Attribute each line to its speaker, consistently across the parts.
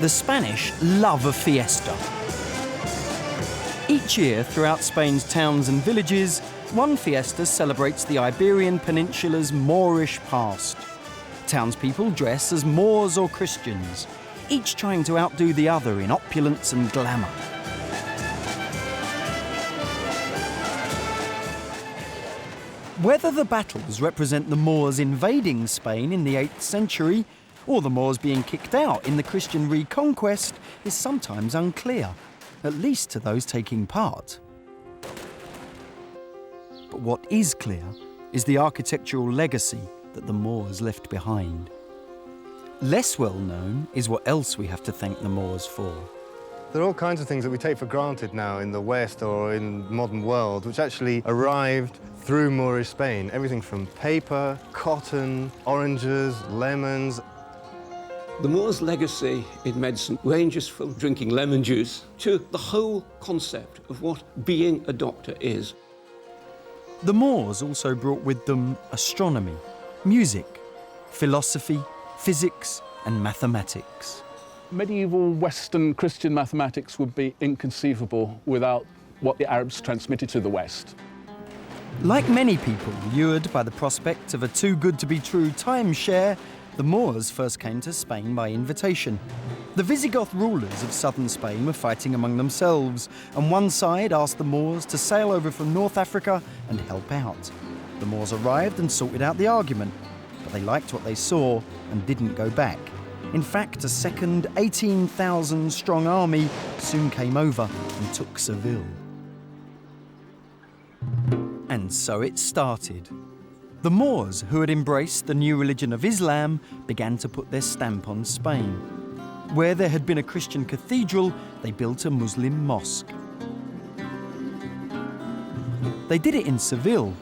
Speaker 1: The Spanish love a fiesta. Each year, throughout Spain's towns and villages, one fiesta celebrates the Iberian Peninsula's Moorish past. Townspeople dress as Moors or Christians, each trying to outdo the other in opulence and glamour. Whether the battles represent the Moors invading Spain in the 8th century or the Moors being kicked out in the Christian Reconquest is sometimes unclear, at least to those taking part. But what is clear is the architectural legacy that the Moors left behind. Less well known is what else we have to thank the Moors for.
Speaker 2: There are all kinds of things that we take for granted now in the West or in the modern world, which actually arrived through Moorish Spain. Everything from paper, cotton, oranges, lemons.
Speaker 3: The Moors' legacy in medicine ranges from drinking lemon juice to the whole concept of what being a doctor is.
Speaker 1: The Moors also brought with them astronomy, music, philosophy, physics and mathematics.
Speaker 4: Medieval Western Christian mathematics would be inconceivable without what the Arabs transmitted to the West.
Speaker 1: Like many people lured by the prospect of a too-good-to-be-true timeshare, the Moors first came to Spain by invitation. The Visigoth rulers of southern Spain were fighting among themselves, and one side asked the Moors to sail over from North Africa and help out. The Moors arrived and sorted out the argument, but they liked what they saw and didn't go back. In fact, a second 18,000-strong army soon came over and took Seville. And so it started. The Moors, who had embraced the new religion of Islam, began to put their stamp on Spain. Where there had been a Christian cathedral, they built a Muslim mosque. They did it in Seville,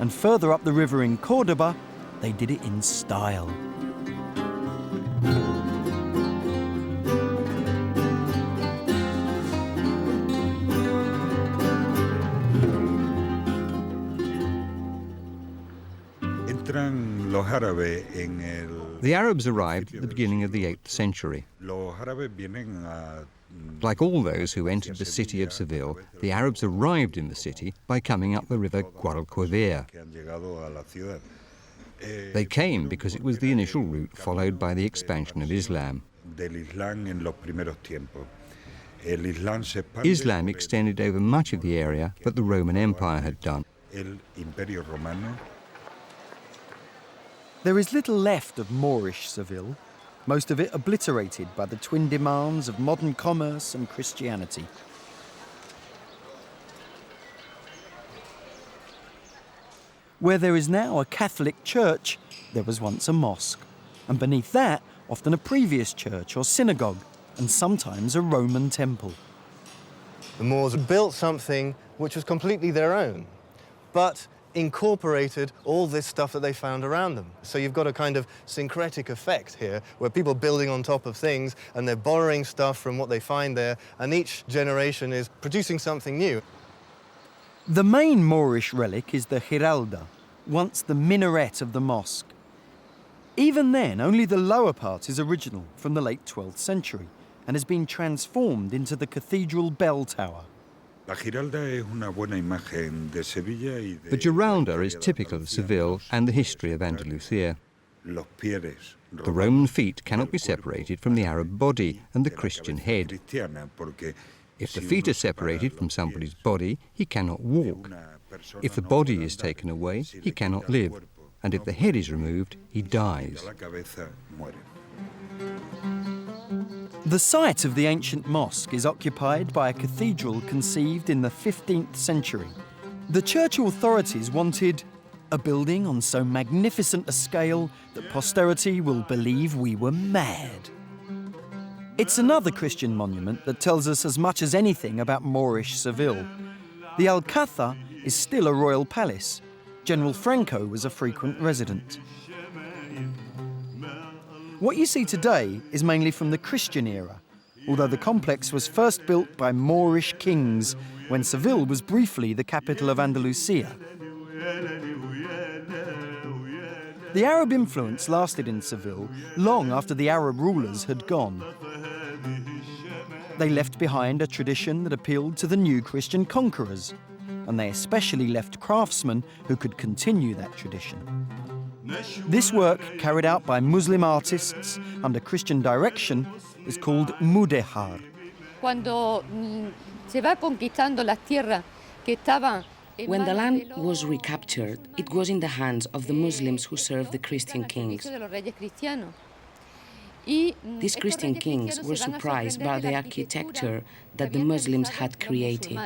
Speaker 1: and further up the river in Córdoba, they did it in style.
Speaker 5: The Arabs arrived at the beginning of the 8th century. Like all those who entered the city of Seville, the Arabs arrived in the city by coming up the river Guadalquivir. They came because it was the initial route followed by the expansion of Islam. Islam extended over much of the area that the Roman Empire had done.
Speaker 1: There is little left of Moorish Seville, most of it obliterated by the twin demands of modern commerce and Christianity. Where there is now a Catholic church, there was once a mosque, and beneath that, often a previous church or synagogue, and sometimes a Roman temple.
Speaker 2: The Moors built something which was completely their own, but incorporated all this stuff that they found around them. So you've got a kind of syncretic effect here, where people are building on top of things and they're borrowing stuff from what they find there, and each generation is producing something new.
Speaker 1: The main Moorish relic is the Giralda, once the minaret of the mosque. Even then, only the lower part is original from the late 12th century and has been transformed into the cathedral bell tower.
Speaker 5: The Giralda is typical of Seville and the history of Andalusia. The Roman feet cannot be separated from the Arab body and the Christian head. If the feet are separated from somebody's body, he cannot walk. If the body is taken away, he cannot live. And if the head is removed, he dies.
Speaker 1: The site of the ancient mosque is occupied by a cathedral conceived in the 15th century. The church authorities wanted a building on so magnificent a scale that posterity will believe we were mad. It's another Christian monument that tells us as much as anything about Moorish Seville. The Alcázar is still a royal palace. General Franco was a frequent resident. What you see today is mainly from the Christian era, although the complex was first built by Moorish kings when Seville was briefly the capital of Andalusia. The Arab influence lasted in Seville long after the Arab rulers had gone. They left behind a tradition that appealed to the new Christian conquerors, and they especially left craftsmen who could continue that tradition. This work, carried out by Muslim artists under Christian direction, is called mudéjar.
Speaker 6: Cuando se va conquistando las tierras que estaban.
Speaker 7: When the land was recaptured, it was in the hands of the Muslims who served the Christian kings. These Christian kings were surprised by the architecture that the Muslims had created.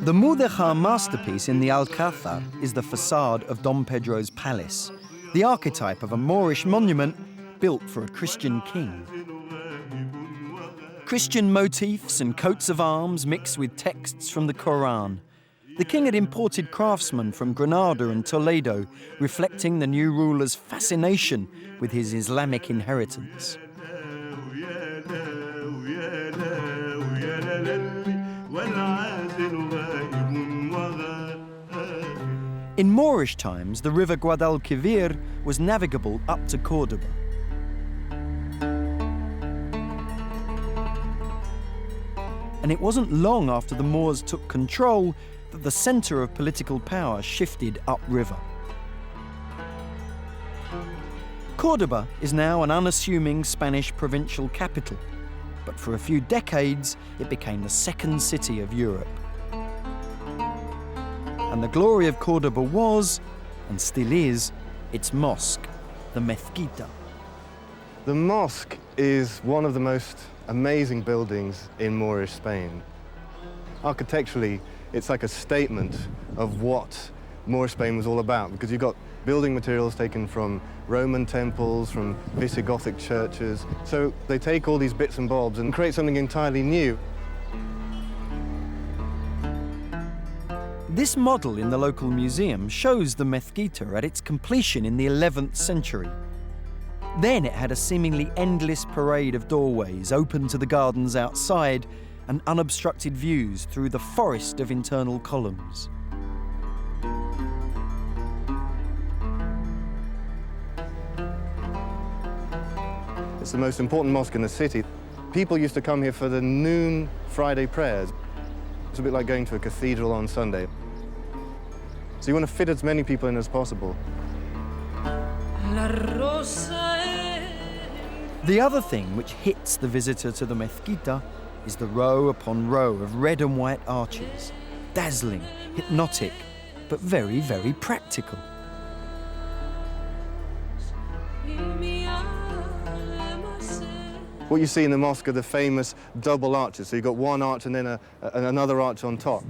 Speaker 1: The mudéjar masterpiece in the Alcázar is the facade of Dom Pedro's palace, the archetype of a Moorish monument built for a Christian king. Christian motifs and coats of arms mixed with texts from the Quran. The king had imported craftsmen from Granada and Toledo, reflecting the new ruler's fascination with his Islamic inheritance. In Moorish times, the river Guadalquivir was navigable up to Córdoba. And it wasn't long after the Moors took control that the centre of political power shifted upriver. Córdoba is now an unassuming Spanish provincial capital, but for a few decades it became the second city of Europe. And the glory of Córdoba was, and still is, its mosque, the Mezquita.
Speaker 2: The mosque is one of the most amazing buildings in Moorish Spain. Architecturally, it's like a statement of what Moorish Spain was all about, because you've got building materials taken from Roman temples, from Visigothic churches. So they take all these bits and bobs and create something entirely new.
Speaker 1: This model in the local museum shows the Mezquita at its completion in the 11th century. Then it had a seemingly endless parade of doorways open to the gardens outside and unobstructed views through the forest of internal columns.
Speaker 2: It's the most important mosque in the city. People used to come here for the noon Friday prayers. It's a bit like going to a cathedral on Sunday. So you want to fit as many people in as possible.
Speaker 1: The other thing which hits the visitor to the Mezquita is the row upon row of red and white arches. Dazzling, hypnotic, but very, very practical.
Speaker 2: What you see in the mosque are the famous double arches. So you've got one arch and then another arch on top.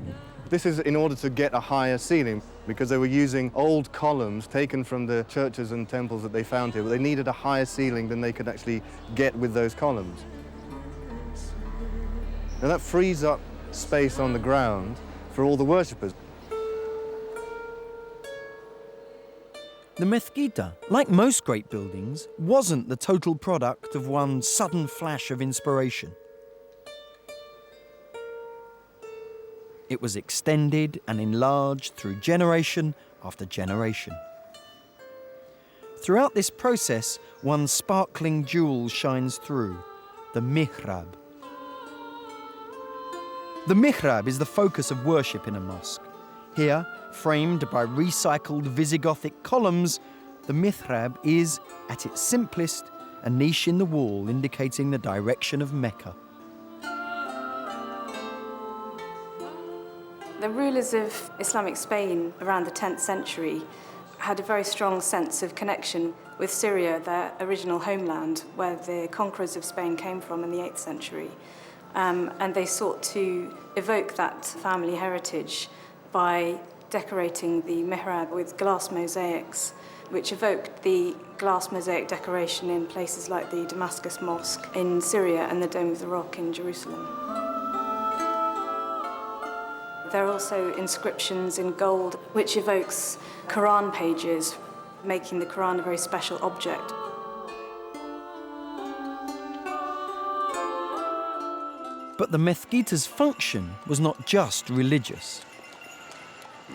Speaker 2: This is in order to get a higher ceiling, because they were using old columns taken from the churches and temples that they found here, but they needed a higher ceiling than they could actually get with those columns. And that frees up space on the ground for all the worshippers.
Speaker 1: The Mezquita, like most great buildings, wasn't the total product of one sudden flash of inspiration. It was extended and enlarged through generation after generation. Throughout this process, one sparkling jewel shines through, the mihrab. The mihrab is the focus of worship in a mosque. Here, framed by recycled Visigothic columns, the mihrab is, at its simplest, a niche in the wall indicating the direction of Mecca.
Speaker 8: The rulers of Islamic Spain around the 10th century had a very strong sense of connection with Syria, their original homeland, where the conquerors of Spain came from in the 8th century. And they sought to evoke that family heritage by decorating the mihrab with glass mosaics, which evoked the glass mosaic decoration in places like the Damascus Mosque in Syria and the Dome of the Rock in Jerusalem. There are also inscriptions in gold, which evokes Quran pages, making the Quran a very special object.
Speaker 1: But the Mezquita's function was not just religious.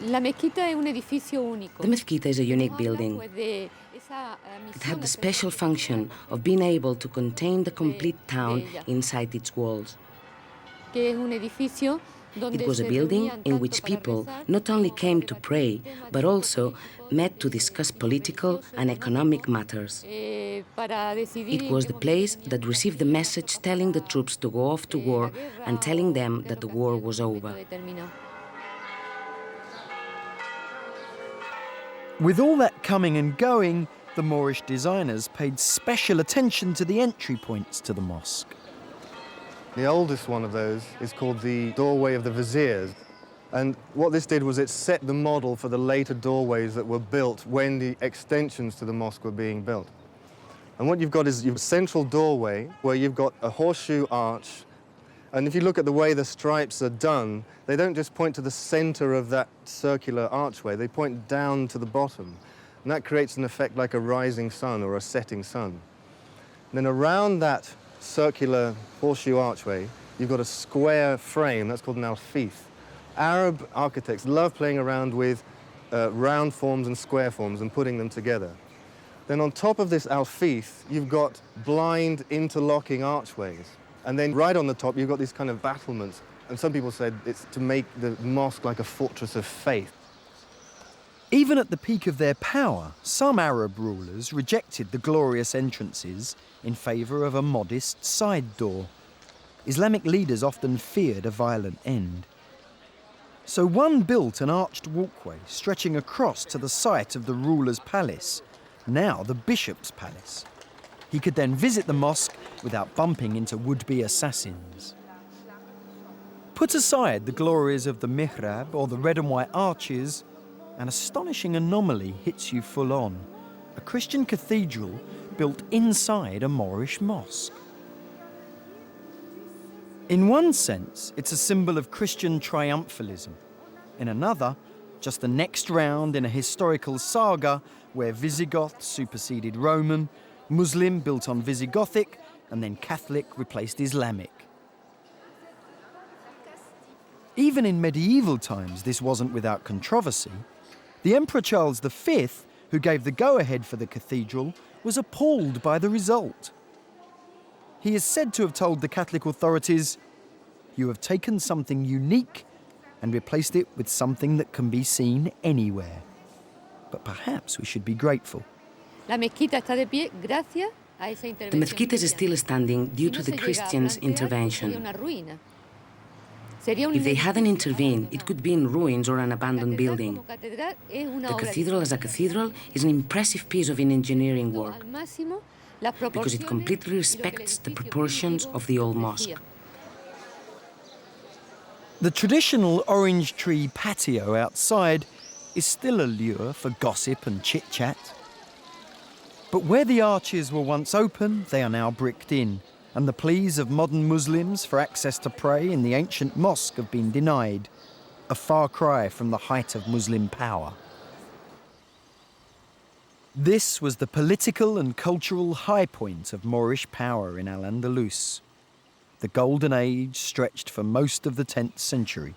Speaker 6: La Mezquita es un edificio único.
Speaker 7: The Mezquita is a unique building. It had the special function of being able to contain the complete town inside its walls. It was a building in which people not only came to pray, but also met to discuss political and economic matters. It was the place that received the message telling the troops to go off to war and telling them that the war was over.
Speaker 1: With all that coming and going, the Moorish designers paid special attention to the entry points to the mosque.
Speaker 2: The oldest one of those is called the doorway of the viziers. And what this did was it set the model for the later doorways that were built when the extensions to the mosque were being built. And what you've got is your central doorway where you've got a horseshoe arch. And if you look at the way the stripes are done, they don't just point to the center of that circular archway, they point down to the bottom. And that creates an effect like a rising sun or a setting sun. And then around that circular horseshoe archway, you've got a square frame, that's called an alfith. Arab architects love playing around with round forms and square forms and putting them together. Then on top of this alfith, you've got blind interlocking archways. And then right on the top, you've got these kind of battlements. And some people said it's to make the mosque like a fortress of faith.
Speaker 1: Even at the peak of their power, some Arab rulers rejected the glorious entrances in favour of a modest side door. Islamic leaders often feared a violent end. So one built an arched walkway stretching across to the site of the ruler's palace, now the bishop's palace. He could then visit the mosque without bumping into would-be assassins. Put aside the glories of the mihrab or the red and white arches, an astonishing anomaly hits you full on. A Christian cathedral built inside a Moorish mosque. In one sense, it's a symbol of Christian triumphalism. In another, just the next round in a historical saga where Visigoth superseded Roman, Muslim built on Visigothic, and then Catholic replaced Islamic. Even in medieval times, this wasn't without controversy. The Emperor Charles V, who gave the go-ahead for the cathedral, was appalled by the result. He is said to have told the Catholic authorities, "You have taken something unique and replaced it with something that can be seen anywhere." But perhaps we should be grateful.
Speaker 6: La Mezquita está de pie gracias a esa
Speaker 7: The
Speaker 6: intervención.
Speaker 7: Mezquita is still standing due to the Christians' intervention. If they hadn't intervened, it could be in ruins or an abandoned building. The cathedral as a cathedral is an impressive piece of engineering work because it completely respects the proportions of the old mosque.
Speaker 1: The traditional orange tree patio outside is still a lure for gossip and chit-chat. But where the arches were once open, they are now bricked in, and the pleas of modern Muslims for access to pray in the ancient mosque have been denied, a far cry from the height of Muslim power. This was the political and cultural high point of Moorish power in Al-Andalus. The golden age stretched for most of the 10th century.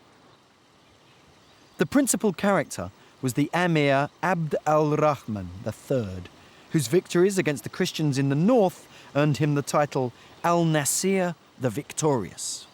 Speaker 1: The principal character was the Emir Abd al-Rahman III, whose victories against the Christians in the north earned him the title Al-Nasir the Victorious.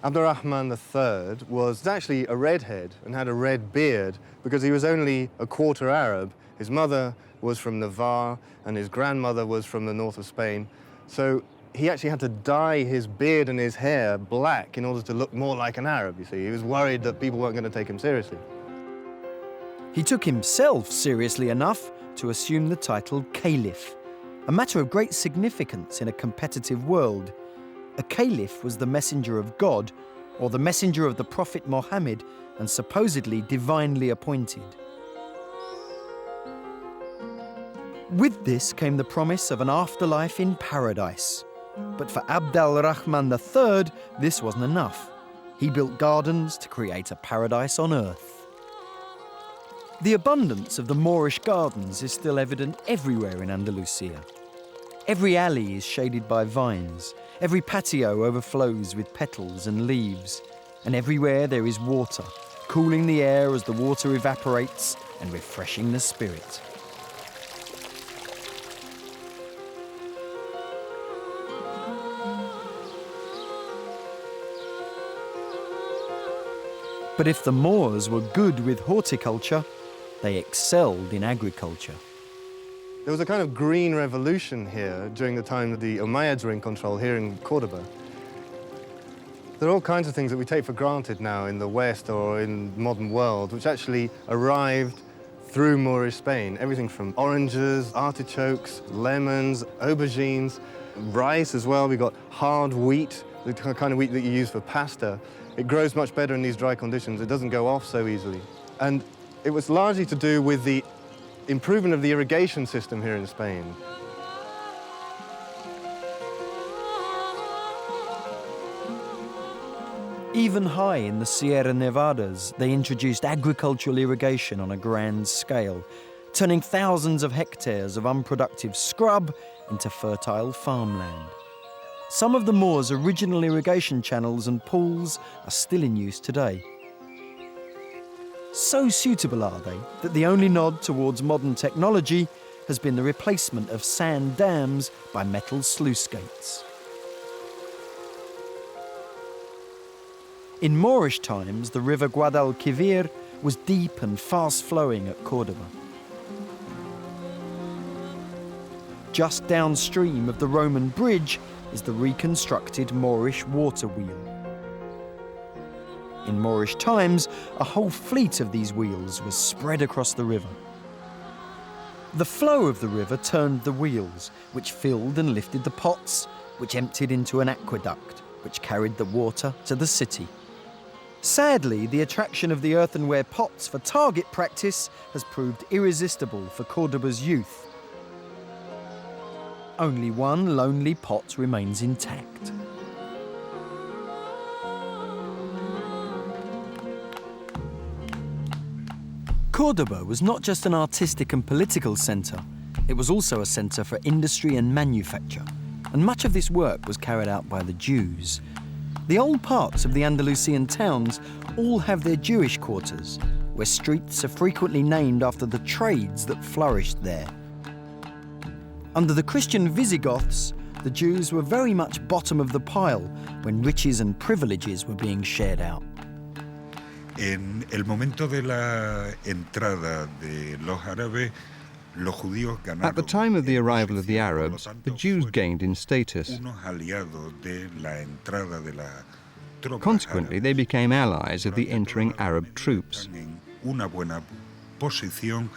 Speaker 2: Abdurrahman III was actually a redhead and had a red beard because he was only a quarter Arab. His mother was from Navarre and his grandmother was from the north of Spain. So he actually had to dye his beard and his hair black in order to look more like an Arab, you see. He was worried that people weren't going to take him seriously.
Speaker 1: He took himself seriously enough to assume the title Caliph, a matter of great significance in a competitive world. A Caliph was the messenger of God, or the messenger of the Prophet Mohammed, and supposedly divinely appointed. With this came the promise of an afterlife in paradise. But for Abd al-Rahman III, this wasn't enough. He built gardens to create a paradise on earth. The abundance of the Moorish gardens is still evident everywhere in Andalusia. Every alley is shaded by vines, every patio overflows with petals and leaves, and everywhere there is water, cooling the air as the water evaporates and refreshing the spirit. But if the Moors were good with horticulture, they excelled in agriculture.
Speaker 2: There was a kind of green revolution here during the time that the Umayyads were in control here in Cordoba. There are all kinds of things that we take for granted now in the West or in the modern world, which actually arrived through Moorish Spain. Everything from oranges, artichokes, lemons, aubergines, rice as well. We've got hard wheat, the kind of wheat that you use for pasta. It grows much better in these dry conditions. It doesn't go off so easily. And it was largely to do with the improvement of the irrigation system here in Spain.
Speaker 1: Even high in the Sierra Nevadas, they introduced agricultural irrigation on a grand scale, turning thousands of hectares of unproductive scrub into fertile farmland. Some of the Moors' original irrigation channels and pools are still in use today. So suitable are they that the only nod towards modern technology has been the replacement of sand dams by metal sluice gates. In Moorish times, the river Guadalquivir was deep and fast-flowing at Córdoba. Just downstream of the Roman bridge is the reconstructed Moorish water wheel. In Moorish times, a whole fleet of these wheels was spread across the river. The flow of the river turned the wheels, which filled and lifted the pots, which emptied into an aqueduct, which carried the water to the city. Sadly, the attraction of the earthenware pots for target practice has proved irresistible for Córdoba's youth. Only one lonely pot remains intact. Córdoba was not just an artistic and political centre, it was also a centre for industry and manufacture, and much of this work was carried out by the Jews. The old parts of the Andalusian towns all have their Jewish quarters, where streets are frequently named after the trades that flourished there. Under the Christian Visigoths, the Jews were very much bottom of the pile when riches and privileges were being shared out.
Speaker 9: En el momento de la entrada de los árabes, los judíos ganaron.
Speaker 5: At the time of the arrival of the Arabs, the Jews gained in status.
Speaker 9: Unos aliados de la entrada de la tropas
Speaker 5: Consequently, they became allies of the entering Arab troops.
Speaker 9: Una buena posición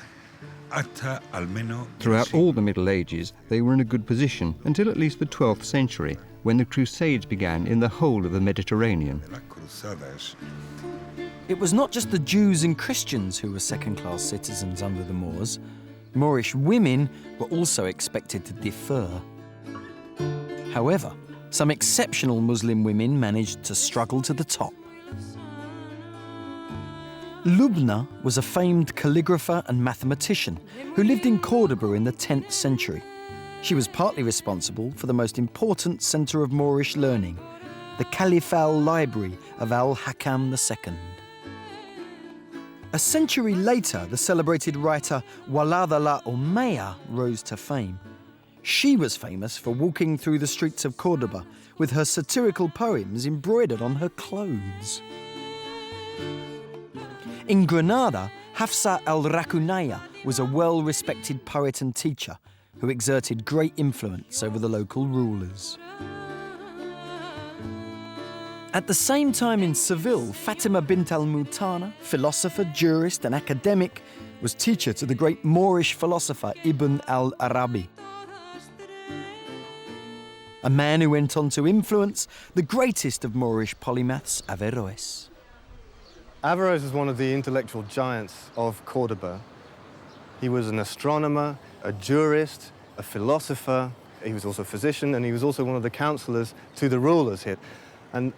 Speaker 9: hasta al menos.
Speaker 5: Throughout all the Middle Ages, they were in a good position until at least the 12th century, when the Crusades began in the whole of the Mediterranean.
Speaker 1: It was not just the Jews and Christians who were second-class citizens under the Moors. Moorish women were also expected to defer. However, some exceptional Muslim women managed to struggle to the top. Lubna was a famed calligrapher and mathematician who lived in Córdoba in the 10th century. She was partly responsible for the most important centre of Moorish learning, the Caliphal Library of Al-Hakam II. A century later, the celebrated writer Walad al-Umayya rose to fame. She was famous for walking through the streets of Córdoba with her satirical poems embroidered on her clothes. In Granada, Hafsa al-Rakunaya was a well-respected poet and teacher who exerted great influence over the local rulers. At the same time in Seville, Fatima bint al-Mutana, philosopher, jurist and academic, was teacher to the great Moorish philosopher Ibn al-Arabi, a man who went on to influence the greatest of Moorish polymaths, Averroes.
Speaker 2: Averroes is one of the intellectual giants of Córdoba. He was an astronomer, a jurist, a philosopher. He was also a physician, and he was also one of the counselors to the rulers here. And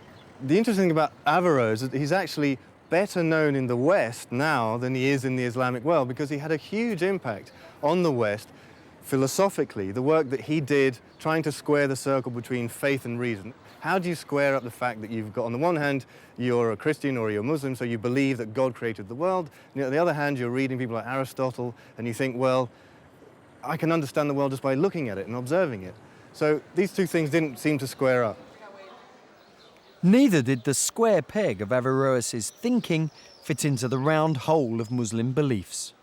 Speaker 2: the interesting thing about Averroes is that he's actually better known in the West now than he is in the Islamic world, because he had a huge impact on the West philosophically, the work that he did trying to square the circle between faith and reason. How do you square up the fact that you've got, on the one hand, you're a Christian or you're Muslim, so you believe that God created the world, and on the other hand, you're reading people like Aristotle, and you think, well, I can understand the world just by looking at it and observing it. So these two things didn't seem to square up.
Speaker 1: Neither did the square peg of Averroes's thinking fit into the round hole of Muslim beliefs.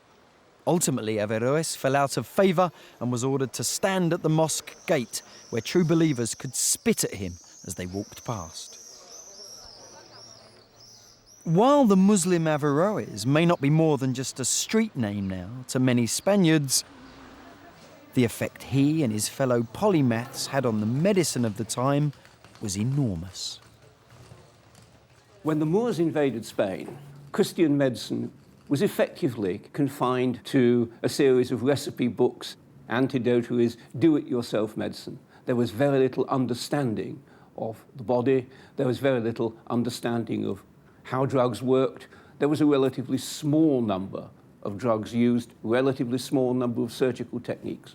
Speaker 1: Ultimately, Averroes fell out of favour and was ordered to stand at the mosque gate, where true believers could spit at him as they walked past. While the Muslim Averroes may not be more than just a street name now to many Spaniards, the effect he and his fellow polymaths had on the medicine of the time was enormous.
Speaker 3: When the Moors invaded Spain, Christian medicine was effectively confined to a series of recipe books. Antidote is do-it-yourself medicine. There was very little understanding of the body. There was very little understanding of how drugs worked. There was a relatively small number of drugs used, relatively small number of surgical techniques.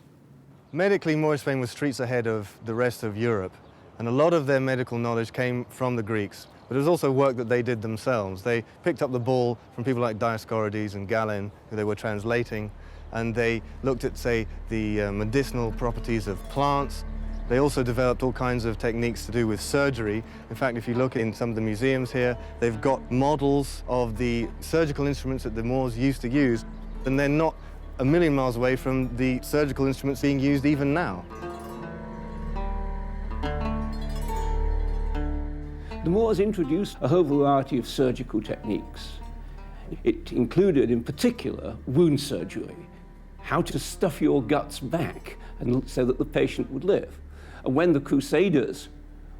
Speaker 2: Medically, Moorish Spain was streets ahead of the rest of Europe, and a lot of their medical knowledge came from the Greeks. But it was also work that they did themselves. They picked up the ball from people like Dioscorides and Galen, who they were translating, and they looked at, say, the medicinal properties of plants. They also developed all kinds of techniques to do with surgery. In fact, if you look in some of the museums here, they've got models of the surgical instruments that the Moors used to use, and they're not a million miles away from the surgical instruments being used even now.
Speaker 3: The Moors introduced a whole variety of surgical techniques. It included, in particular, wound surgery, how to stuff your guts back and so that the patient would live. And when the Crusaders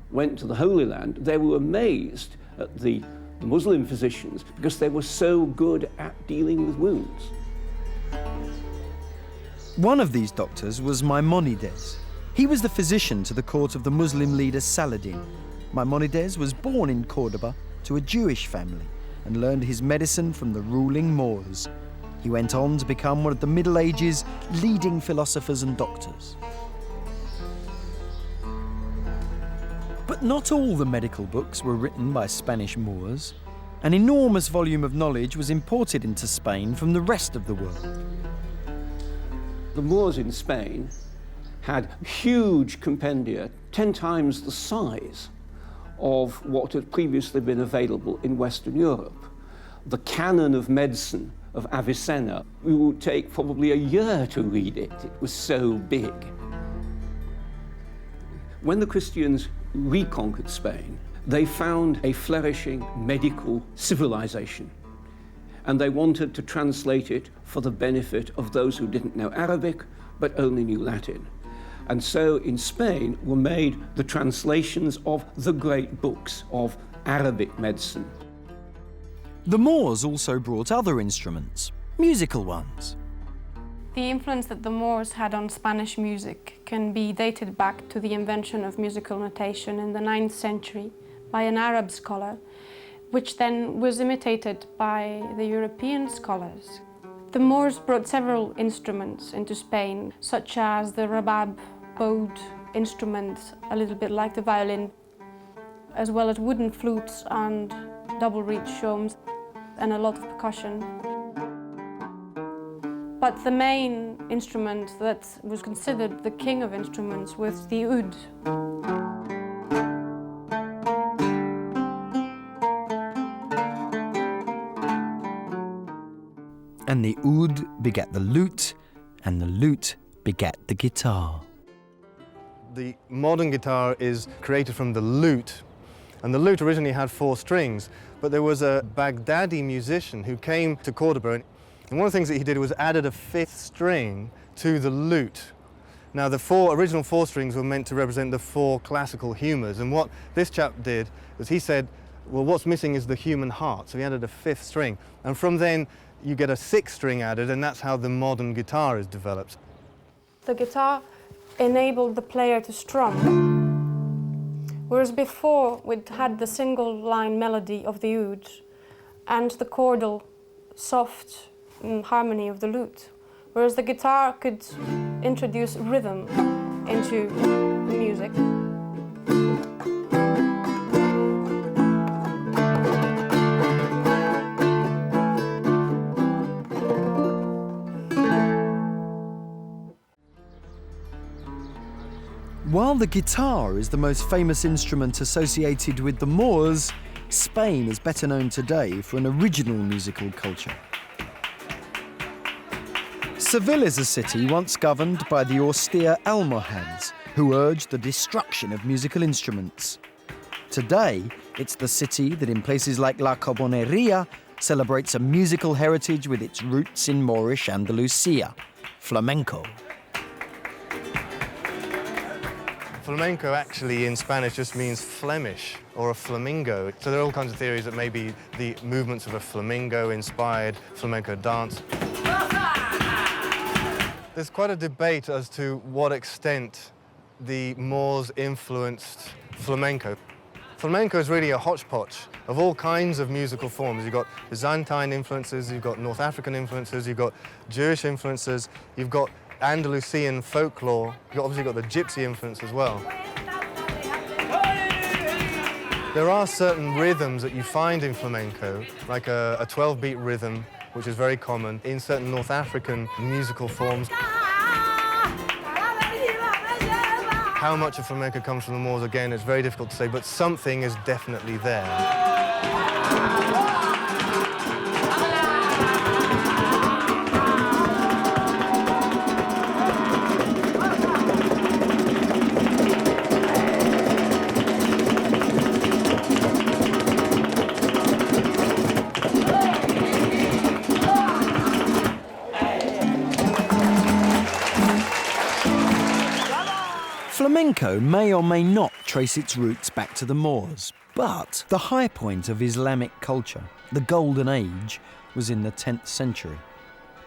Speaker 3: went to the Holy Land, they were amazed at the Muslim physicians because they were so good at dealing with wounds.
Speaker 1: One of these doctors was Maimonides. He was the physician to the court of the Muslim leader Saladin. Maimonides was born in Córdoba to a Jewish family and learned his medicine from the ruling Moors. He went on to become one of the Middle Ages' leading philosophers and doctors. But not all the medical books were written by Spanish Moors. An enormous volume of knowledge was imported into Spain from the rest of the world.
Speaker 3: The Moors in Spain had huge compendia, 10 times the size of what had previously been available in Western Europe. The canon of medicine of Avicenna, we would take probably a year to read it. It was so big. When the Christians reconquered Spain, they found a flourishing medical civilization, and they wanted to translate it for the benefit of those who didn't know Arabic but only knew Latin. And so in Spain were made the translations of the great books of Arabic medicine.
Speaker 1: The Moors also brought other instruments, musical ones.
Speaker 10: The influence that the Moors had on Spanish music can be dated back to the invention of musical notation in the 9th century by an Arab scholar, which then was imitated by the European scholars. The Moors brought several instruments into Spain, such as the rabab, bowed instrument, a little bit like the violin, as well as wooden flutes and double-reed shomes, and a lot of percussion. But the main instrument that was considered the king of instruments was the oud.
Speaker 1: And the oud begat the lute, and the lute begat the guitar.
Speaker 2: The modern guitar is created from the lute, and the lute originally had 4 strings, but there was a Baghdadi musician who came to Cordoba, and one of the things that he did was added a 5th string to the lute. Now, the original 4 strings were meant to represent the 4 classical humours, and what this chap did was he said, well, what's missing is the human heart, so he added a 5th string, and from then you get a 6th string added, and that's how the modern guitar is developed.
Speaker 10: The guitar enabled the player to strum, whereas before we'd had the single line melody of the oud and the chordal soft harmony of the lute, whereas the guitar could introduce rhythm into the music.
Speaker 1: While the guitar is the most famous instrument associated with the Moors, Spain is better known today for an original musical culture. Seville is a city once governed by the austere Almohads, who urged the destruction of musical instruments. Today, it's the city that in places like La Carboneria celebrates a musical heritage with its roots in Moorish Andalusia, flamenco.
Speaker 2: Flamenco actually in Spanish just means Flemish or a flamingo. So there are all kinds of theories that maybe the movements of a flamingo-inspired flamenco dance. There's quite a debate as to what extent the Moors influenced flamenco. Flamenco is really a hodgepodge of all kinds of musical forms. You've got Byzantine influences, you've got North African influences, you've got Jewish influences, you've got Andalusian folklore, you've obviously got the gypsy influence as well. There are certain rhythms that you find in flamenco, like a 12-beat rhythm, which is very common in certain North African musical forms. How much of flamenco comes from the Moors, again, it's very difficult to say, but something is definitely there.
Speaker 1: Flamenco may or may not trace its roots back to the Moors, but the high point of Islamic culture, the Golden Age, was in the 10th century,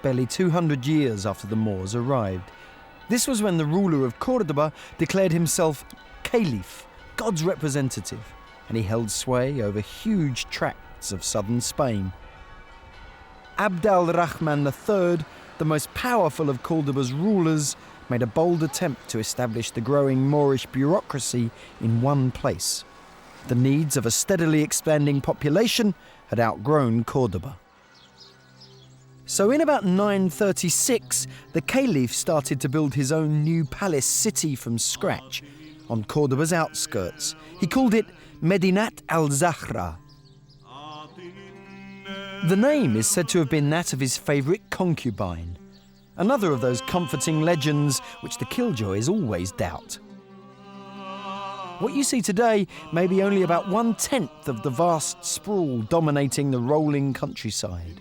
Speaker 1: barely 200 years after the Moors arrived. This was when the ruler of Córdoba declared himself Caliph, God's representative, and he held sway over huge tracts of southern Spain. Abd al-Rahman III, the most powerful of Córdoba's rulers, made a bold attempt to establish the growing Moorish bureaucracy in one place. The needs of a steadily expanding population had outgrown Córdoba. So in about 936, the Caliph started to build his own new palace city from scratch on Córdoba's outskirts. He called it Medinat al-Zahra. The name is said to have been that of his favourite concubine, another of those comforting legends which the killjoys always doubt. What you see today may be only about 1/10 of the vast sprawl dominating the rolling countryside.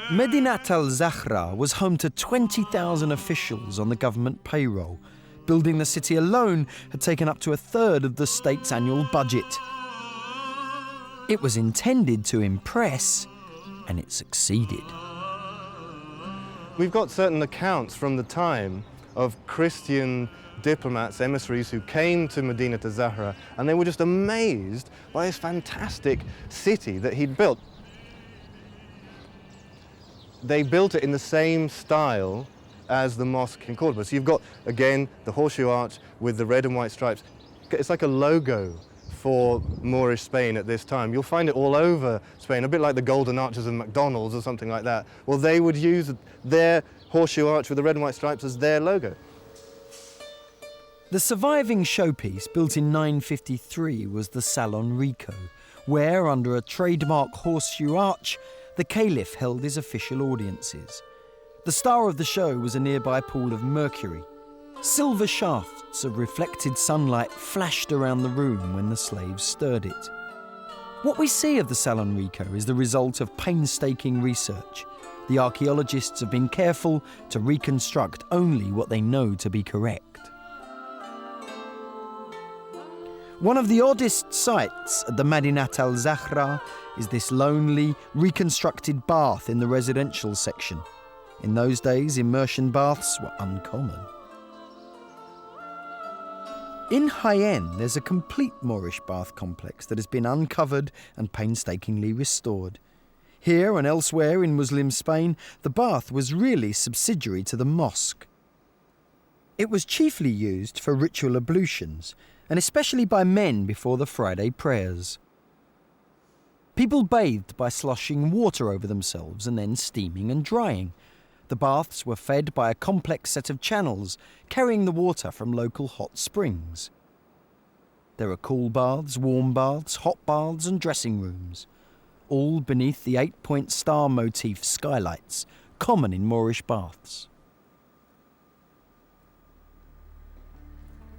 Speaker 1: Medinat al-Zahra was home to 20,000 officials on the government payroll. Building the city alone had taken up to a third of the state's annual budget. It was intended to impress, and it succeeded.
Speaker 2: We've got certain accounts from the time of Christian diplomats, emissaries who came to Medinat al-Zahra, and they were just amazed by this fantastic city that he'd built. They built it in the same style as the mosque in Cordoba. So you've got, again, the horseshoe arch with the red and white stripes. It's like a logo for Moorish Spain at this time. You'll find it all over Spain, a bit like the golden arches of McDonald's or something like that. Well, they would use their horseshoe arch with the red and white stripes as their logo.
Speaker 1: The surviving showpiece, built in 953, was the Salon Rico, where, under a trademark horseshoe arch, the Caliph held his official audiences. The star of the show was a nearby pool of mercury. Silver shafts of reflected sunlight flashed around the room when the slaves stirred it. What we see of the Salon Rico is the result of painstaking research. The archaeologists have been careful to reconstruct only what they know to be correct. One of the oddest sights at the Medinat al-Zahra is this lonely, reconstructed bath in the residential section. In those days, immersion baths were uncommon. In Jaén, there's a complete Moorish bath complex that has been uncovered and painstakingly restored. Here and elsewhere in Muslim Spain, the bath was really subsidiary to the mosque. It was chiefly used for ritual ablutions, and especially by men before the Friday prayers. People bathed by sloshing water over themselves and then steaming and drying. The baths were fed by a complex set of channels carrying the water from local hot springs. There are cool baths, warm baths, hot baths and dressing rooms, all beneath the 8-point star motif skylights, common in Moorish baths.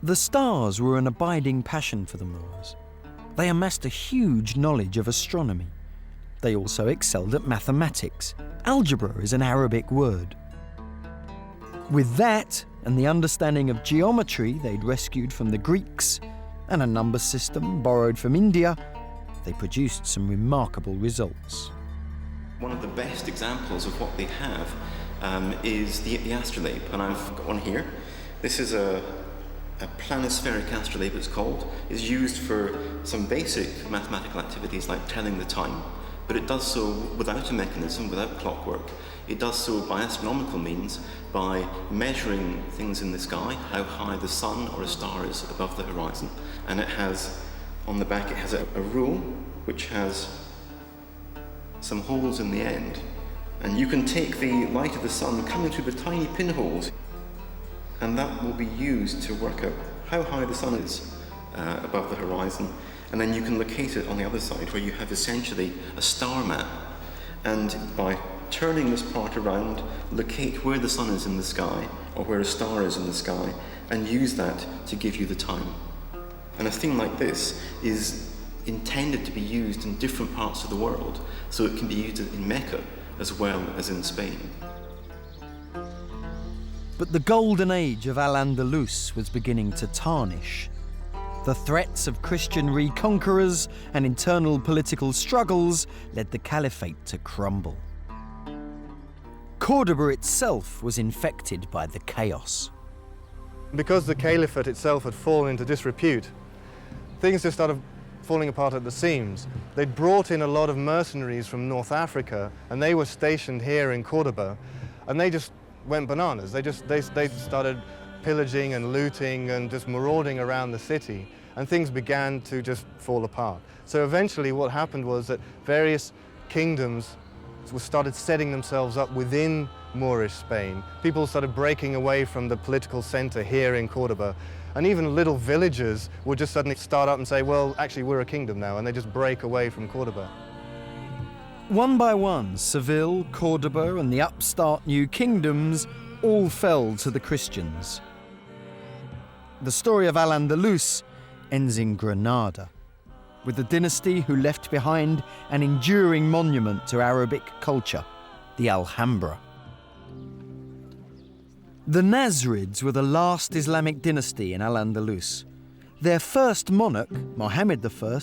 Speaker 1: The stars were an abiding passion for the Moors. They amassed a huge knowledge of astronomy. They also excelled at mathematics. Algebra is an Arabic word. With that and the understanding of geometry they'd rescued from the Greeks and a number system borrowed from India, they produced some remarkable results.
Speaker 11: One of the best examples of what they have is the astrolabe, and I've got one here. This is a planispheric astrolabe, it's called. It's used for some basic mathematical activities like telling the time, but it does so without a mechanism, without clockwork. It does so by astronomical means, by measuring things in the sky, how high the sun or a star is above the horizon. And it has, on the back, it has a rule which has some holes in the end. And you can take the light of the sun coming through the tiny pinholes, and that will be used to work out how high the sun is above the horizon. And then you can locate it on the other side, where you have essentially a star map. And by turning this part around, locate where the sun is in the sky, or where a star is in the sky, and use that to give you the time. And a thing like this is intended to be used in different parts of the world, so it can be used in Mecca as well as in Spain.
Speaker 1: But the golden age of Al-Andalus was beginning to tarnish. The threats of Christian reconquerors and internal political struggles led the caliphate to crumble. Córdoba itself was infected by the chaos.
Speaker 2: Because the caliphate itself had fallen into disrepute, things just started falling apart at the seams. They'd brought in a lot of mercenaries from North Africa, and they were stationed here in Córdoba, and they just went bananas. They started pillaging and looting and just marauding around the city, and things began to just fall apart. So eventually what happened was that various kingdoms started setting themselves up within Moorish Spain. People started breaking away from the political center here in Córdoba, and even little villages would just suddenly start up and say, well, actually we're a kingdom now, and they just break away from Córdoba.
Speaker 1: One by one, Seville, Córdoba and the upstart new kingdoms all fell to the Christians. The story of Al-Andalus ends in Granada, with the dynasty who left behind an enduring monument to Arabic culture, the Alhambra. The Nasrids were the last Islamic dynasty in Al-Andalus. Their first monarch, Mohammed I,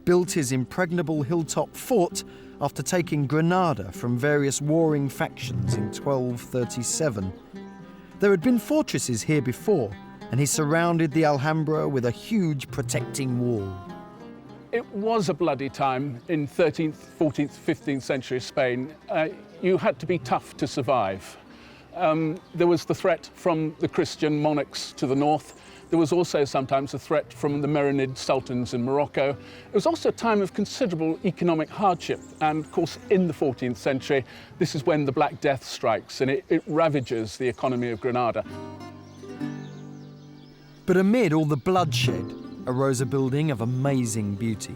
Speaker 1: built his impregnable hilltop fort after taking Granada from various warring factions in 1237. There had been fortresses here before, and he surrounded the Alhambra with a huge protecting wall.
Speaker 4: It was a bloody time in 13th, 14th, 15th century Spain. You had to be tough to survive. There was the threat from the Christian monarchs to the north. There was also sometimes a threat from the Marinid sultans in Morocco. It was also a time of considerable economic hardship. And of course, in the 14th century, this is when the Black Death strikes, and it ravages the economy of Granada.
Speaker 1: But amid all the bloodshed arose a building of amazing beauty.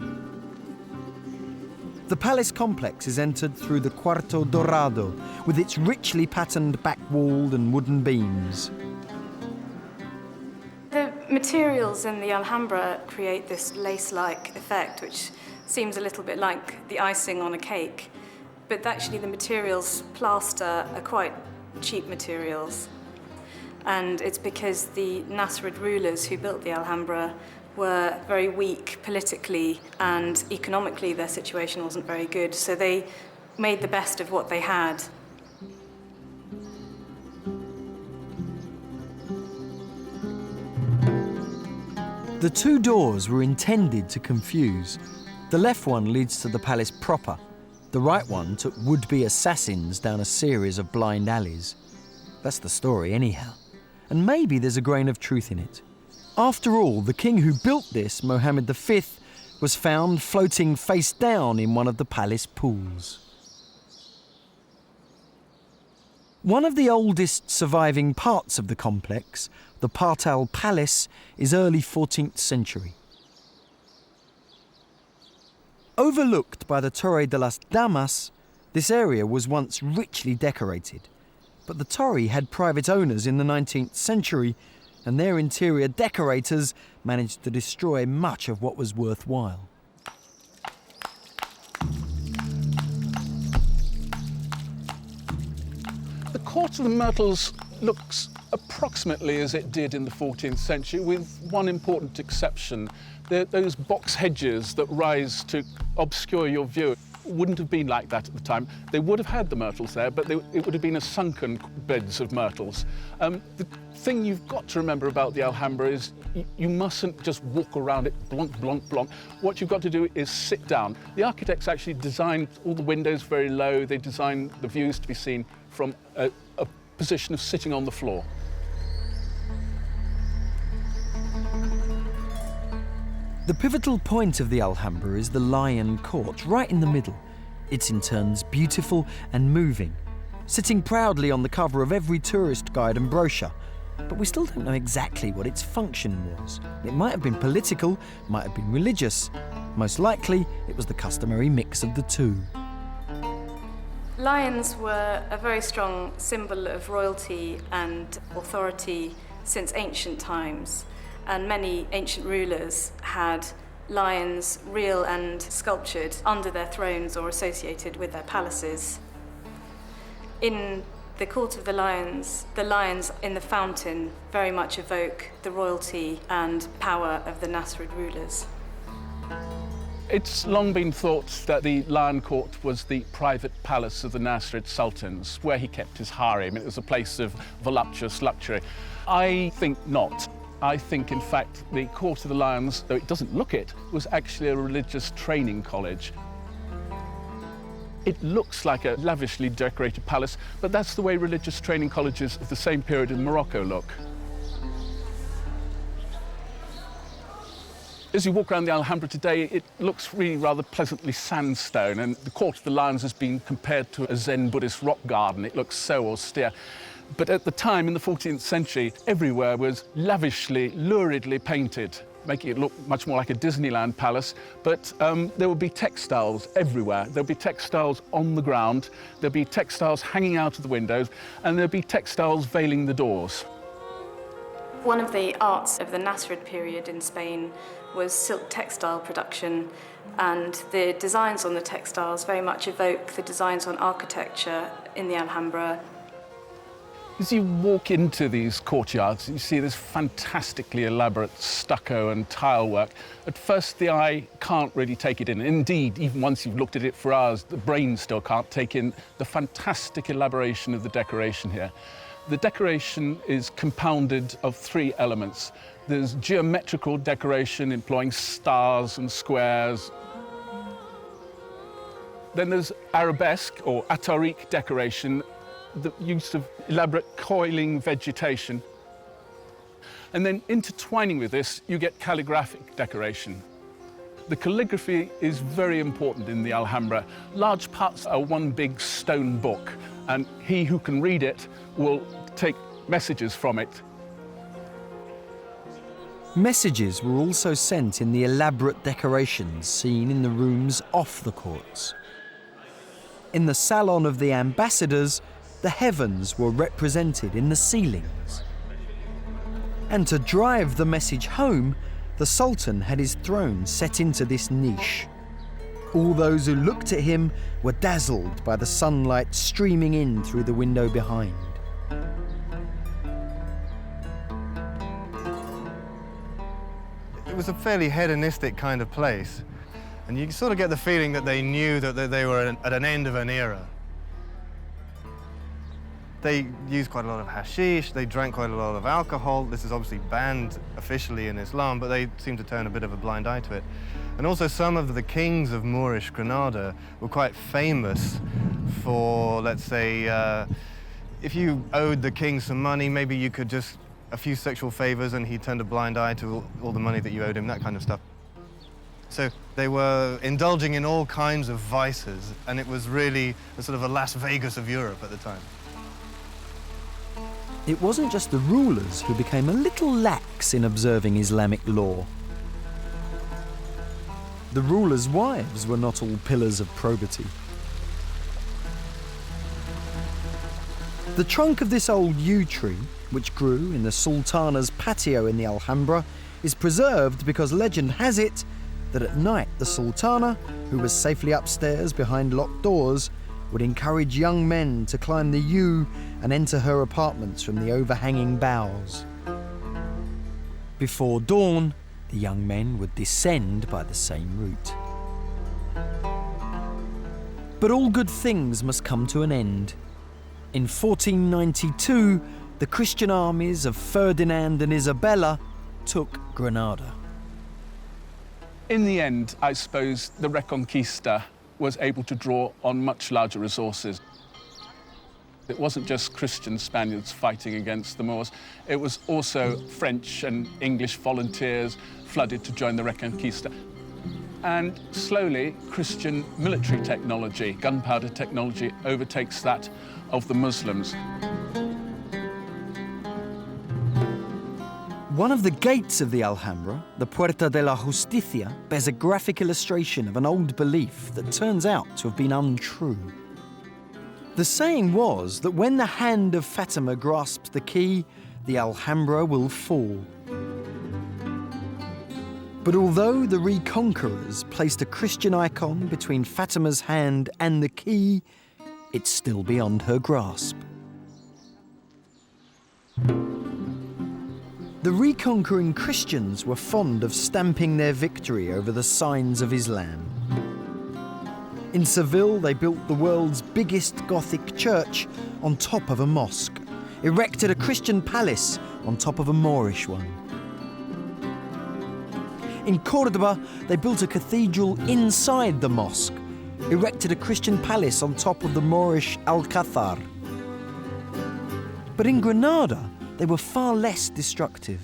Speaker 1: The palace complex is entered through the Cuarto Dorado, with its richly patterned back wall and wooden beams.
Speaker 8: The materials in the Alhambra create this lace-like effect, which seems a little bit like the icing on a cake. But actually the materials, plaster, are quite cheap materials. And it's because the Nasrid rulers who built the Alhambra were very weak politically, and economically their situation wasn't very good, so they made the best of what they had.
Speaker 1: The two doors were intended to confuse. The left one leads to the palace proper. The right one took would-be assassins down a series of blind alleys. That's the story anyhow. And maybe there's a grain of truth in it. After all, the king who built this, Mohammed V, was found floating face down in one of the palace pools. One of the oldest surviving parts of the complex, the Palatial Palace, is early 14th century. Overlooked by the Torre de las Damas, this area was once richly decorated, but the Torre had private owners in the 19th century, and their interior decorators managed to destroy much of what was worthwhile.
Speaker 4: The Court of the Myrtles looks approximately as it did in the 14th century, with one important exception. Those box hedges that rise to obscure your view wouldn't have been like that at the time. They would have had the myrtles there, but it would have been a sunken beds of myrtles. The thing you've got to remember about the Alhambra is you mustn't just walk around it, blonk, blonk, blonk. What you've got to do is sit down. The architects actually designed all the windows very low. They designed the views to be seen from a position of sitting on the floor.
Speaker 1: The pivotal point of the Alhambra is the Lion Court, right in the middle. It's in turns beautiful and moving, sitting proudly on the cover of every tourist guide and brochure. But we still don't know exactly what its function was. It might have been political, might have been religious. Most likely, it was the customary mix of the two.
Speaker 8: Lions were a very strong symbol of royalty and authority since ancient times. And many ancient rulers had lions, real and sculptured, under their thrones or associated with their palaces. In the Court of the lions in the fountain very much evoke the royalty and power of the Nasrid rulers.
Speaker 4: It's long been thought that the Lion Court was the private palace of the Nasrid sultans, where he kept his harem. It was a place of voluptuous luxury. I think not. I think, in fact, the Court of the Lions, though it doesn't look it, was actually a religious training college. It looks like a lavishly decorated palace, but that's the way religious training colleges of the same period in Morocco look. As you walk around the Alhambra today, it looks really rather pleasantly sandstone, and the Court of the Lions has been compared to a Zen Buddhist rock garden. It looks so austere. But at the time, in the 14th century, everywhere was lavishly, luridly painted, making it look much more like a Disneyland palace. But there would be textiles everywhere. There'd be textiles on the ground, there'd be textiles hanging out of the windows, and there'd be textiles veiling the doors.
Speaker 8: One of the arts of the Nasrid period in Spain was silk textile production, and the designs on the textiles very much evoke the designs on architecture in the Alhambra.
Speaker 4: As you walk into these courtyards, you see this fantastically elaborate stucco and tile work. At first, the eye can't really take it in. Indeed, even once you've looked at it for hours, the brain still can't take in the fantastic elaboration of the decoration here. The decoration is compounded of three elements. There's geometrical decoration employing stars and squares. Then there's arabesque or atarique decoration, the use of elaborate coiling vegetation. And then intertwining with this, you get calligraphic decoration. The calligraphy is very important in the Alhambra. Large parts are one big stone book, and he who can read it will take messages from it.
Speaker 1: Messages were also sent in the elaborate decorations seen in the rooms off the courts. In the salon of the ambassadors, the heavens were represented in the ceilings. And to drive the message home, the Sultan had his throne set into this niche. All those who looked at him were dazzled by the sunlight streaming in through the window behind.
Speaker 2: It was a fairly hedonistic kind of place, and you sort of get the feeling that they knew that they were at an end of an era. They used quite a lot of hashish, they drank quite a lot of alcohol. This is obviously banned officially in Islam, but they seem to turn a bit of a blind eye to it. And also some of the kings of Moorish Granada were quite famous for, let's say, if you owed the king some money, maybe you could just, a few sexual favors and he turned a blind eye to all the money that you owed him, that kind of stuff. So they were indulging in all kinds of vices, and it was really a sort of a Las Vegas of Europe at the time.
Speaker 1: it wasn't just the rulers who became a little lax in observing Islamic law. The rulers' wives were not all pillars of probity. The trunk of this old yew tree, which grew in the Sultana's patio in the Alhambra, is preserved because legend has it that at night the Sultana, who was safely upstairs behind locked doors, would encourage young men to climb the yew and enter her apartments from the overhanging boughs. Before dawn, the young men would descend by the same route. But all good things must come to an end. In 1492, the Christian armies of Ferdinand and Isabella took Granada.
Speaker 4: In the end, I suppose the Reconquista was able to draw on much larger resources. It wasn't just Christian Spaniards fighting against the Moors, it was also French and English volunteers flooded to join the Reconquista. And slowly, Christian military technology, gunpowder technology, overtakes that of the Muslims.
Speaker 1: One of the gates of the Alhambra, the Puerta de la Justicia, bears a graphic illustration of an old belief that turns out to have been untrue. The saying was that when the hand of Fatima grasps the key, the Alhambra will fall. But although the reconquerors placed a Christian icon between Fatima's hand and the key, it's still beyond her grasp. The reconquering Christians were fond of stamping their victory over the signs of Islam. In Seville, they built the world's biggest Gothic church on top of a mosque, erected a Christian palace on top of a Moorish one. In Córdoba, they built a cathedral inside the mosque, erected a Christian palace on top of the Moorish Alcázar. But in Granada, they were far less destructive.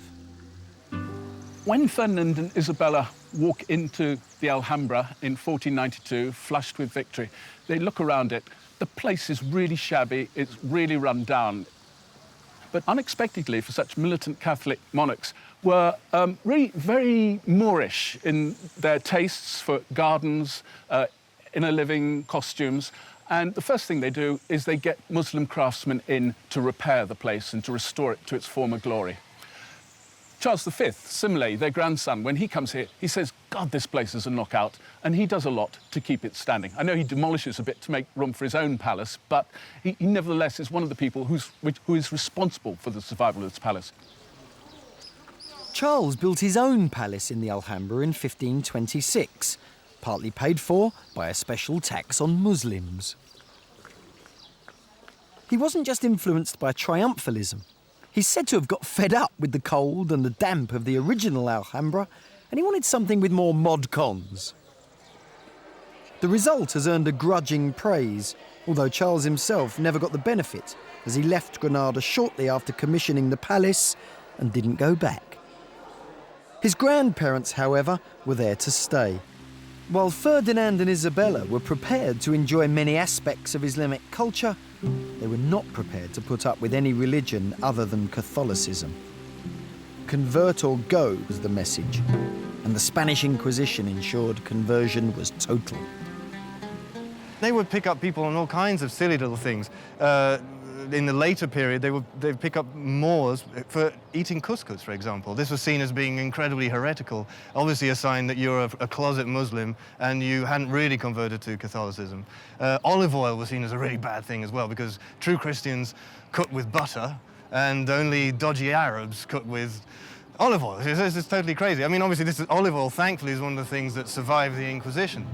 Speaker 4: When Ferdinand and Isabella walk into the Alhambra in 1492, flushed with victory, they look around it. The place is really shabby, it's really run down. But unexpectedly, for such militant Catholic monarchs, were really very Moorish in their tastes for gardens, inner living costumes. And the first thing they do is they get Muslim craftsmen in to repair the place and to restore it to its former glory. Charles V, similarly, their grandson, when he comes here, he says, God, this place is a knockout, and he does a lot to keep it standing. I know he demolishes a bit to make room for his own palace, but he nevertheless is one of the people who is responsible for the survival of this palace.
Speaker 1: Charles built his own palace in the Alhambra in 1526, partly paid for by a special tax on Muslims. He wasn't just influenced by triumphalism. He's said to have got fed up with the cold and the damp of the original Alhambra, and he wanted something with more mod cons. The result has earned a grudging praise, although Charles himself never got the benefit, as he left Granada shortly after commissioning the palace and didn't go back. His grandparents, however, were there to stay. While Ferdinand and Isabella were prepared to enjoy many aspects of Islamic culture, they were not prepared to put up with any religion other than Catholicism. Convert or go was the message, and the Spanish Inquisition ensured conversion was total.
Speaker 2: They would pick up people on all kinds of silly little things. In the later period, they'd pick up Moors for eating couscous, for example. This was seen as being incredibly heretical, obviously a sign that you're a closet Muslim and you hadn't really converted to Catholicism. Olive oil was seen as a really bad thing as well, because true Christians cook with butter and only dodgy Arabs cook with olive oil. This is totally crazy. I mean, obviously, olive oil, thankfully, is one of the things that survived the Inquisition.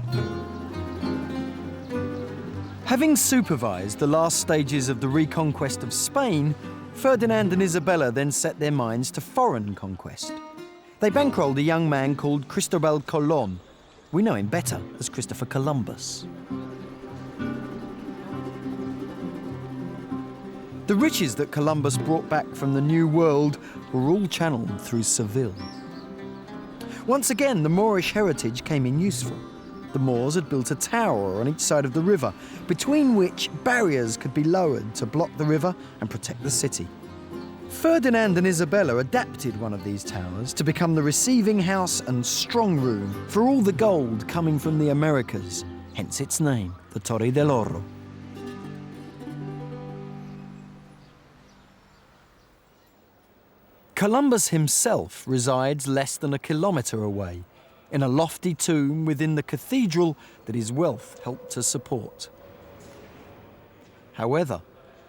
Speaker 1: Having supervised the last stages of the reconquest of Spain, Ferdinand and Isabella then set their minds to foreign conquest. They bankrolled a young man called Cristobal Colón. We know him better as Christopher Columbus. The riches that Columbus brought back from the New World were all channeled through Seville. Once again, the Moorish heritage came in useful. The Moors had built a tower on each side of the river, between which barriers could be lowered to block the river and protect the city. Ferdinand and Isabella adapted one of these towers to become the receiving house and strong room for all the gold coming from the Americas, hence its name, the Torre del Oro. Columbus himself resides less than a kilometre away, in a lofty tomb within the cathedral that his wealth helped to support. However,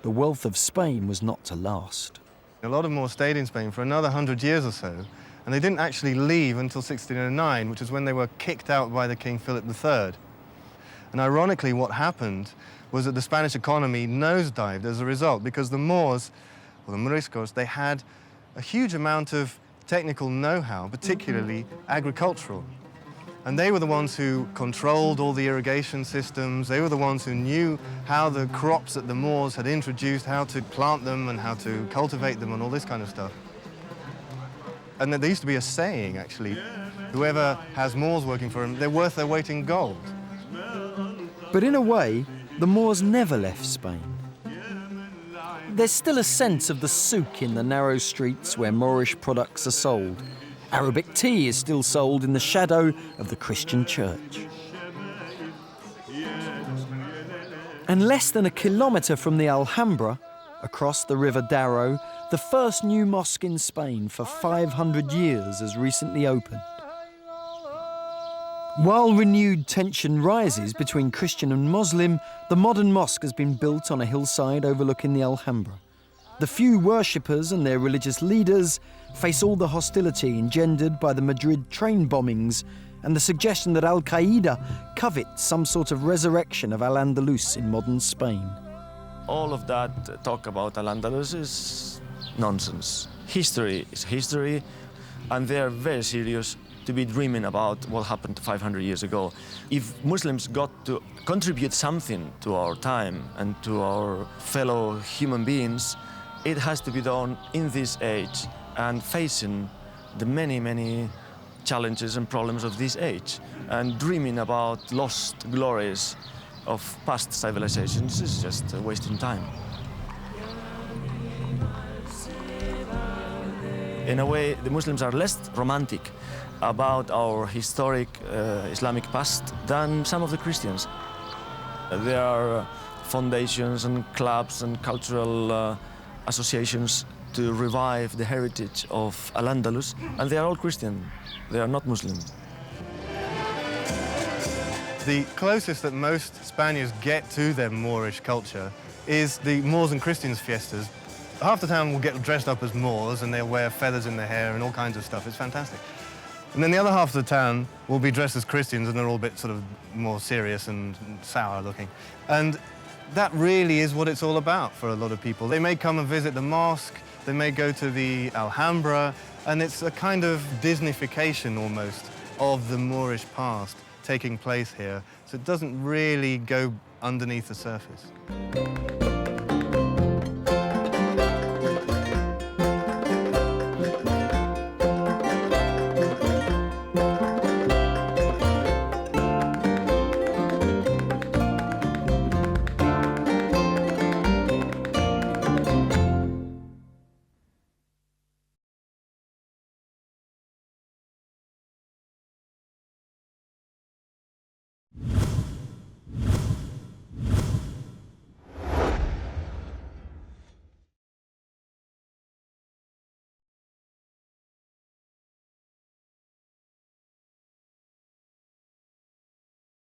Speaker 1: the wealth of Spain was not to last.
Speaker 2: A lot of Moors stayed in Spain for another 100 years or so, and they didn't actually leave until 1609, which is when they were kicked out by the King Philip III. And ironically, what happened was that the Spanish economy nosedived as a result, because the Moors, or the Moriscos, they had a huge amount of technical know-how, particularly agricultural. And they were the ones who controlled all the irrigation systems. They were the ones who knew how the crops that the Moors had introduced, how to plant them and how to cultivate them and all this kind of stuff. And there used to be a saying, actually, whoever has Moors working for them, they're worth their weight in gold.
Speaker 1: But in a way, the Moors never left Spain. There's still a sense of the souk in the narrow streets where Moorish products are sold. Arabic tea is still sold in the shadow of the Christian church. And less than a kilometre from the Alhambra, across the River Darro, the first new mosque in Spain for 500 years has recently opened. While renewed tension rises between Christian and Muslim, the modern mosque has been built on a hillside overlooking the Alhambra. The few worshippers and their religious leaders face all the hostility engendered by the Madrid train bombings and the suggestion that Al-Qaeda covets some sort of resurrection of Al-Andalus in modern Spain.
Speaker 12: All of that talk about Al-Andalus is nonsense. History is history, and they are very serious to be dreaming about what happened 500 years ago. If Muslims got to contribute something to our time and to our fellow human beings, it has to be done in this age and facing the many, many challenges and problems of this age. And dreaming about lost glories of past civilizations is just wasting time. In a way, the Muslims are less romantic about our historic Islamic past than some of the Christians. There are foundations and clubs and cultural associations to revive the heritage of Al-Andalus, and they are all Christian. They are not Muslim.
Speaker 2: The closest that most Spaniards get to their Moorish culture is the Moors and Christians fiestas. Half the town will get dressed up as Moors and they'll wear feathers in their hair and all kinds of stuff. It's fantastic. And then the other half of the town will be dressed as Christians and they're all a bit sort of more serious and sour looking. And that really is what it's all about for a lot of people. They may come and visit the mosque, they may go to the Alhambra, and it's a kind of Disneyfication almost of the Moorish past taking place here. So it doesn't really go underneath the surface.